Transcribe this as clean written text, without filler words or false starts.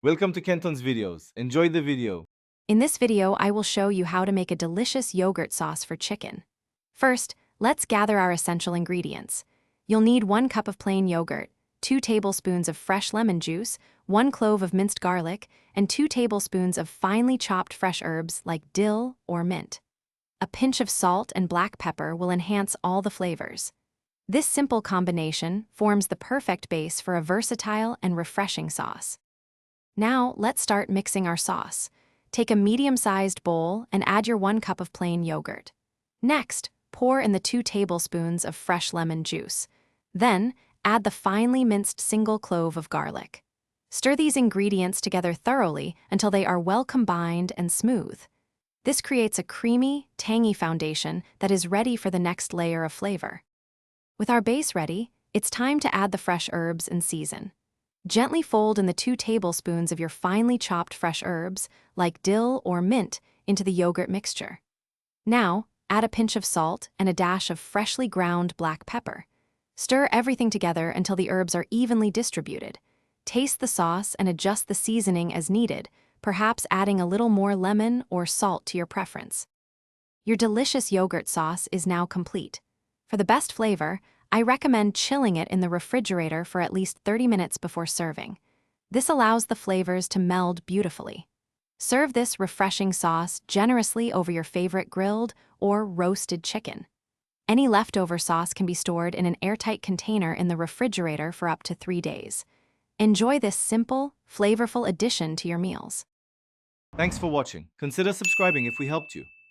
Welcome to Kenton's videos. Enjoy the video. In this video, I will show you how to make a delicious yogurt sauce for chicken. First, let's gather our essential ingredients. You'll need 1 cup of plain yogurt, 2 tablespoons of fresh lemon juice, 1 clove of minced garlic, and 2 tablespoons of finely chopped fresh herbs like dill or mint. A pinch of salt and black pepper will enhance all the flavors. This simple combination forms the perfect base for a versatile and refreshing sauce. Now, let's start mixing our sauce. Take a medium-sized bowl and add your 1 cup of plain yogurt. Next, pour in the 2 tablespoons of fresh lemon juice. Then, add the finely minced single clove of garlic. Stir these ingredients together thoroughly until they are well combined and smooth. This creates a creamy, tangy foundation that is ready for the next layer of flavor. With our base ready, it's time to add the fresh herbs and season. Gently fold in the 2 tablespoons of your finely chopped fresh herbs, like dill or mint, into the yogurt mixture. Now, add a pinch of salt and a dash of freshly ground black pepper. Stir everything together until the herbs are evenly distributed. Taste the sauce and adjust the seasoning as needed, perhaps adding a little more lemon or salt to your preference. Your delicious yogurt sauce is now complete. For the best flavor, I recommend chilling it in the refrigerator for at least 30 minutes before serving. This allows the flavors to meld beautifully. Serve this refreshing sauce generously over your favorite grilled or roasted chicken. Any leftover sauce can be stored in an airtight container in the refrigerator for up to 3 days. Enjoy this simple, flavorful addition to your meals. Thanks for watching. Consider subscribing if we helped you.